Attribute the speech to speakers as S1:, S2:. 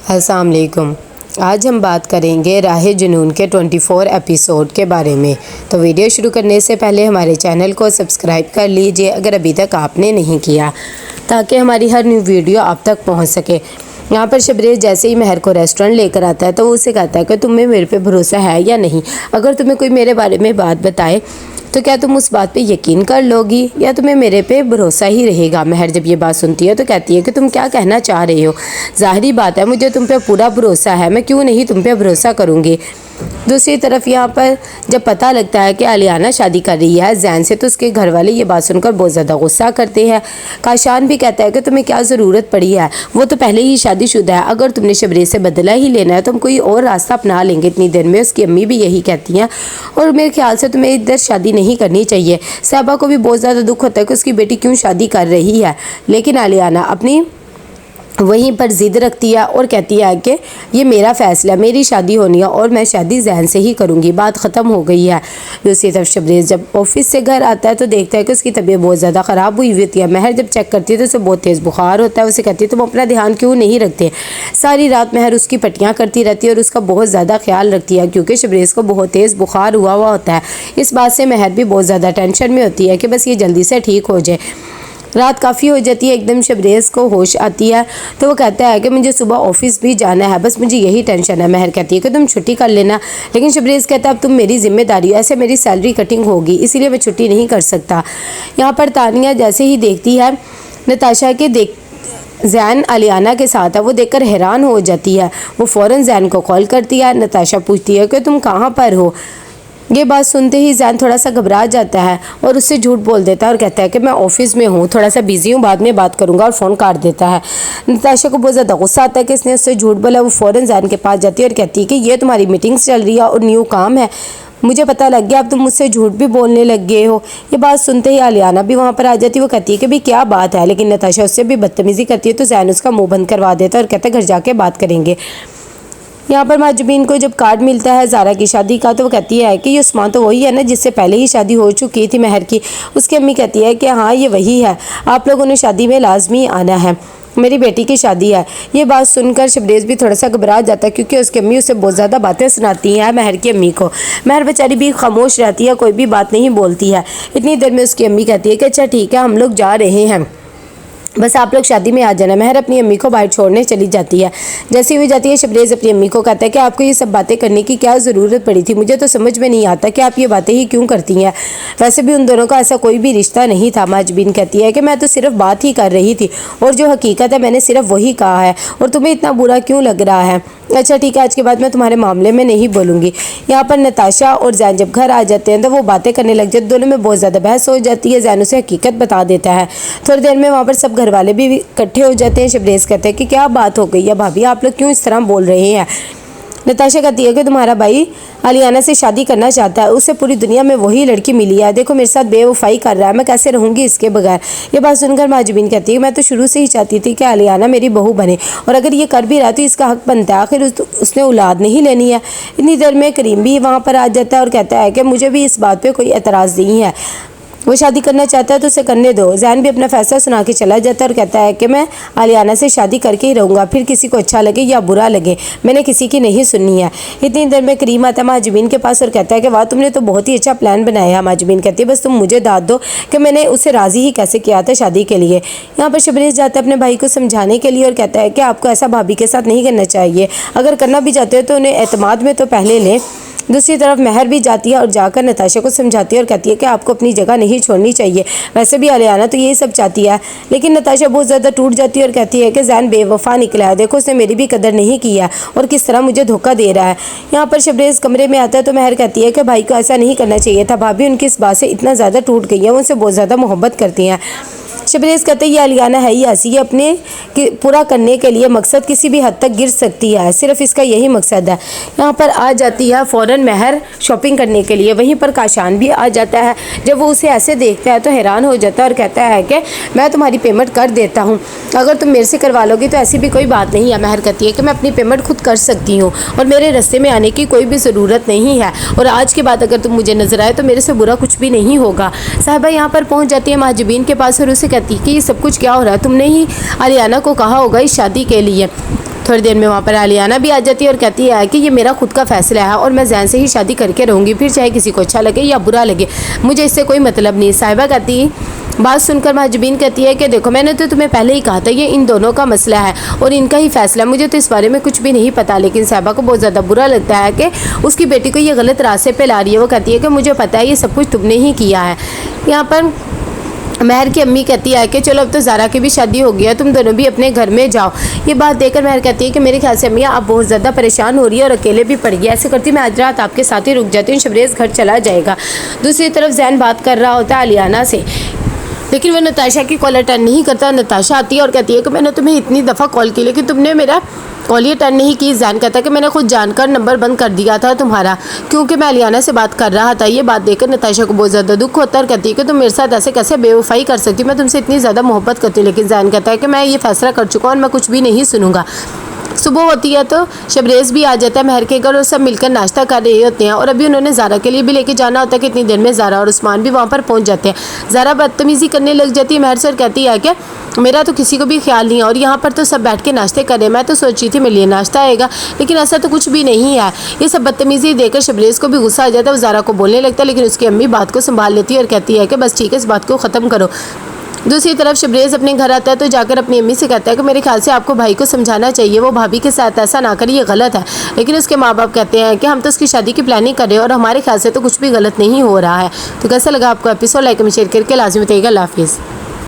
S1: अस्सलाम वालेकुम। आज हम बात करेंगे राह जुनून के 24 एपिसोड के बारे में। तो वीडियो शुरू करने से पहले हमारे चैनल को सब्सक्राइब कर लीजिए अगर अभी तक आपने नहीं किया, ताकि हमारी हर न्यू वीडियो आप तक पहुंच सके। यहाँ पर शबरेज़ जैसे ही महर को रेस्टोरेंट लेकर आता है तो वो उसे कहता है कि तुम्हें मेरे पे भरोसा है या नहीं। अगर तुम्हें कोई मेरे बारे में बात बताए तो क्या तुम उस बात पे यकीन कर लोगी या तुम्हें मेरे पे भरोसा ही रहेगा। महर जब ये बात सुनती है तो कहती है कि तुम क्या कहना चाह रहे हो। ज़ाहिरी बात है मुझे तुम पे पूरा भरोसा है, मैं क्यों नहीं तुम पे भरोसा करूँगी। दूसरी तरफ यहाँ पर जब पता लगता है कि आलियाना शादी कर रही है जैन से, तो उसके घर वाले ये बात सुनकर बहुत ज़्यादा गुस्सा करते हैं। काशान भी कहता है कि तुम्हें क्या ज़रूरत पड़ी है, वो तो पहले ही शादीशुदा है। अगर तुमने शबरेज़ से बदला ही लेना है तो हम कोई और रास्ता अपना लेंगे इतनी देर में। उसकी अम्मी भी यही कहती हैं और मेरे ख्याल से तुम्हें इधर शादी नहीं करनी चाहिए। साहबा को भी बहुत ज़्यादा दुख होता है कि उसकी बेटी क्यों शादी कर रही है, लेकिन आलियाना अपनी वहीं पर ज़िद रखती है और कहती है कि ये मेरा फ़ैसला, मेरी शादी होनी है और मैं शादी जैन से ही करूँगी। बात ख़त्म हो गई है। दूसरी तरफ शबरेज़ जब ऑफिस से घर आता है तो देखता है कि उसकी तबीयत बहुत ज़्यादा ख़राब हुई होती है। महर जब चेक करती है तो उसे बहुत तेज़ बुखार होता है। उसे कहती है तुम अपना ध्यान क्यों नहीं रखते। सारी रात महर उसकी पट्टियाँ करती रहती है और उसका बहुत ज़्यादा ख्याल रखती है, क्योंकि शबरेज़ को बहुत तेज़ बुखार हुआ होता है। इस बात से महर भी बहुत ज़्यादा टेंशन में होती है कि बस ये जल्दी से ठीक हो जाए। रात काफ़ी हो जाती है, एकदम शबरेज़ को होश आती है तो वो कहता है कि मुझे सुबह ऑफिस भी जाना है, बस मुझे यही टेंशन है। महर कहती है कि तुम छुट्टी कर लेना, लेकिन शबरेज़ कहता है अब तुम मेरी जिम्मेदारी हो, ऐसे मेरी सैलरी कटिंग होगी, इसीलिए मैं छुट्टी नहीं कर सकता। यहाँ पर तानिया जैसे ही देखती है नताशा के जैन आलियाना के साथ है, वो देखकर हैरान हो जाती है। वो फ़ौरन जैन को कॉल करती है। नताशा पूछती है कि तुम कहाँ पर हो। ये बात सुनते ही जैन थोड़ा सा घबरा जाता है और उससे झूठ बोल देता है और कहता है कि मैं ऑफिस में हूँ, थोड़ा सा बिजी हूँ, बाद में बात करूँगा, और फ़ोन काट देता है। नताशा को बहुत ज़्यादा गुस्सा आता है कि इसने उससे झूठ बोला। वो फ़ौरन जैन के पास जाती है और कहती है कि ये तुम्हारी मीटिंग्स चल रही है और न्यू काम है, मुझे पता लग गया, अब तुम मुझसे झूठ भी बोलने लग गए हो। ये बात सुनते ही आलियाना भी वहाँ पर आ जाती है। वो कहती है कि भाई क्या बात है, लेकिन नताशा उससे भी बदतमीज़ी करती है तो जैन उसका मुँह बंद करवा देता है और कहता है घर जाके बात करेंगे। यहाँ पर माजुबीन को जब कार्ड मिलता है ज़ारा की शादी का तो वो कहती है कि ये उस्मान तो वही है ना जिससे पहले ही शादी हो चुकी थी महर की। उसकी अम्मी कहती है कि हाँ ये वही है, आप लोगों ने शादी में लाजमी आना है, मेरी बेटी की शादी है। ये बात सुनकर शबरेज़ भी थोड़ा सा घबरा जाता है, क्योंकि उसकी अम्मी उसे बहुत ज़्यादा बातें सुनाती हैं महर की अम्मी को। महर बेचारी भी खामोश रहती है, कोई भी बात नहीं बोलती है। इतनी देर में उसकी अम्मी कहती है कि अच्छा ठीक है हम लोग जा रहे हैं, बस आप लोग शादी में आ जाना। महर अपनी अम्मी को बाहर छोड़ने चली जाती है। जैसे ही वो जाती है शबरेज़ अपनी अम्मी को कहता है कि आपको ये सब बातें करने की क्या ज़रूरत पड़ी थी, मुझे तो समझ में नहीं आता कि आप ये बातें ही क्यों करती हैं, वैसे भी उन दोनों का ऐसा कोई भी रिश्ता नहीं था। माजबीन कहती है कि मैं तो सिर्फ बात ही कर रही थी और जो हकीकत है मैंने सिर्फ वही कहा है, और तुम्हें इतना बुरा क्यों लग रहा है। अच्छा ठीक है, आज के बाद मैं तुम्हारे मामले में नहीं बोलूँगी। यहाँ पर नताशा और जैन जब घर आ जाते हैं तो वो बातें करने लग जाते, दोनों में बहुत ज़्यादा बहस हो जाती है। जैन उसे हकीकत बता देता है। थोड़ी देर में वहाँ पर सब घर वाले भी इकट्ठे हो जाते हैं। शबरेज़ कहते हैं कि क्या बात हो गई है भाभी, आप लोग क्यों इस तरह बोल रहे हैं। नताशा कहती है कि तुम्हारा भाई आलियाना से शादी करना चाहता है, उसे पूरी दुनिया में वही लड़की मिली है, देखो मेरे साथ बेवफाई कर रहा है, मैं कैसे रहूँगी इसके बगैर। ये बात सुनकर माजुबीन कहती है मैं तो शुरू से ही चाहती थी कि आलियाना मेरी बहू बने, और अगर ये कर भी रहा तो इसका हक बनता है, आखिर उसने औलाद नहीं लेनी है। इतनी देर में करीम भी वहाँ पर आ जाता है और कहता है कि मुझे भी इस बात पर कोई एतराज़ नहीं है, वो शादी करना चाहता है तो उसे करने दो। जैन भी अपना फैसला सुना के चला जाता है और कहता है कि मैं आलियाना से शादी करके ही रहूँगा, फिर किसी को अच्छा लगे या बुरा लगे, मैंने किसी की नहीं सुननी है। इतनी देर में करीम आता है माजुबीन के पास और कहता है कि वाह तुमने तो बहुत ही अच्छा प्लान बनाया है। माजुबीन कहती है बस तुम मुझे दाद दो कि मैंने उसे राज़ी ही कैसे किया था शादी के लिए। यहाँ पर शबरेज़ जाता है अपने भाई को समझाने के लिए और कहता है कि आपको ऐसा भाभी के साथ नहीं करना चाहिए, अगर करना भी चाहते हो तो उन्हें एतमाद में तो पहले लें। दूसरी तरफ महर भी जाती है और जाकर नताशा को समझाती है और कहती है कि आपको अपनी जगह नहीं छोड़नी चाहिए, वैसे भी आलियाना तो यही सब चाहती है। लेकिन नताशा बहुत ज़्यादा टूट जाती है और कहती है कि जैन बेवफा निकला है, देखो उसने मेरी भी कदर नहीं की है और किस तरह मुझे धोखा दे रहा है। यहाँ पर शबरेज़ कमरे में आता है तो महर कहती है कि भाई को ऐसा नहीं करना चाहिए था, भाभी उनकी इस बात से इतना ज़्यादा टूट गई है, वो उनसे बहुत ज़्यादा मोहब्बत करती हैं। शबरेज़ कहते हैं ये आलियाना है ही ऐसी, ये अपने पूरा करने के लिए मकसद किसी भी हद तक गिर सकती है, सिर्फ इसका यही मकसद है। यहाँ पर आ जाती है फ़ौरन महर शॉपिंग करने के लिए। वहीं पर काशान भी आ जाता है। जब वो उसे ऐसे देखता है तो हैरान हो जाता है और कहता है कि मैं तुम्हारी पेमेंट कर देता हूँ, अगर तुम मेरे से करवा लोगी तो ऐसी भी कोई बात नहीं है। महर कहती है कि मैं अपनी पेमेंट खुद कर सकती हूँ और मेरे रास्ते में आने की कोई भी ज़रूरत नहीं है, और आज के बाद अगर तुम मुझे नजर आए तो मेरे से बुरा कुछ भी नहीं होगा। साहिबा यहाँ पर पहुँच जाती है माजुबीन के पास और उसे कहती है कि ये सब कुछ क्या हो रहा है, तुमने ही आलियाना को कहा होगा इस शादी के लिए, थोड़ी देर में वहाँ पर आलियाना भी आ जाती है और कहती है कि ये मेरा खुद का फैसला है और मैं जैन से ही शादी करके रहूँगी, फिर चाहे किसी को अच्छा लगे या बुरा लगे, मुझे इससे कोई मतलब नहीं। साहिबा कहती बात सुनकर महजबीन कहती है कि देखो मैंने तो तुम्हें पहले ही कहा था ये इन दोनों का मसला है और इनका ही फैसला, मुझे तो इस बारे में कुछ भी नहीं पता। लेकिन साहिबा को बहुत ज़्यादा बुरा लगता है कि उसकी बेटी को ये गलत रास्ते पे ला रही है। वो कहती है कि मुझे पता है ये सब कुछ तुमने ही किया है। यहाँ पर महर की अम्मी कहती है कि चलो अब तो ज़ारा की भी शादी हो गया, तुम दोनों भी अपने घर में जाओ। ये बात देखकर महर कहती है कि मेरे ख्याल से अम्मी आप बहुत ज़्यादा परेशान हो रही है और अकेले भी पड़ गई, ऐसे करती मैं आज रात आपके साथ ही रुक जाती हूँ, शबरेज़ घर चला जाएगा। दूसरी तरफ जैन बात कर रहा होता है आलियाना से, लेकिन वो नताशा की कॉल अटेंड नहीं करता। नताशा आती है और कहती है कि मैंने तुम्हें इतनी दफ़ा कॉल की लेकिन तुमने मेरा कॉल ही अटेंड नहीं की। जैन कहता है कि मैंने खुद जानकर नंबर बंद कर दिया था तुम्हारा, क्योंकि मैं आलियाना से बात कर रहा था। ये बात देखकर नताशा को बहुत ज़्यादा दुख होता है और कहती है कि तुम मेरे साथ ऐसे कैसे बेवफाई कर सकती हो, मैं तुमसे इतनी ज़्यादा मोहब्बत करती हूँ। लेकिन जैन कहता है कि मैं ये फैसला कर चुका हूँ और मैं कुछ भी नहीं सुनूंगा। सुबह होती है तो शबरेज़ भी आ जाता है महर के घर और सब मिलकर नाश्ता कर रहे होते हैं और अभी उन्होंने ज़ारा के लिए भी लेके जाना होता है कि इतनी देर में ज़ारा और उस्मान भी वहाँ पर पहुँच जाते हैं। ज़ारा बदतमीज़ी करने लग जाती है महर से और कहती है कि मेरा तो किसी को भी ख्याल नहीं है और यहाँ पर तो सब बैठ के नाश्ते कर रहे हैं, मैं तो सोची थी मेरे लिए नाश्ता आएगा लेकिन ऐसा तो कुछ भी नहीं है। ये सब बदतमीज़ी देखकर शबरेज़ को भी गुस्सा आ जाता है, वो ज़ारा को बोलने लगता है लेकिन उसकी अम्मी बात को संभाल लेती है और कहती है कि बस ठीक है, इस बात को ख़त्म करो। दूसरी तरफ शबरेज़ अपने घर आता है तो जाकर अपनी अम्मी से कहता है कि मेरे ख्याल से आपको भाई को समझाना चाहिए, वो भाभी के साथ ऐसा ना करिए, ये गलत है। लेकिन उसके माँ बाप कहते हैं कि हम तो उसकी शादी की प्लानिंग कर रहे हैं और हमारे ख्याल से तो कुछ भी गलत नहीं हो रहा है। तो कैसा लगा आपको एपिसोड, लाइक में शेयर करके लाजमी बताइएगा। अल्लाह हाफिज़।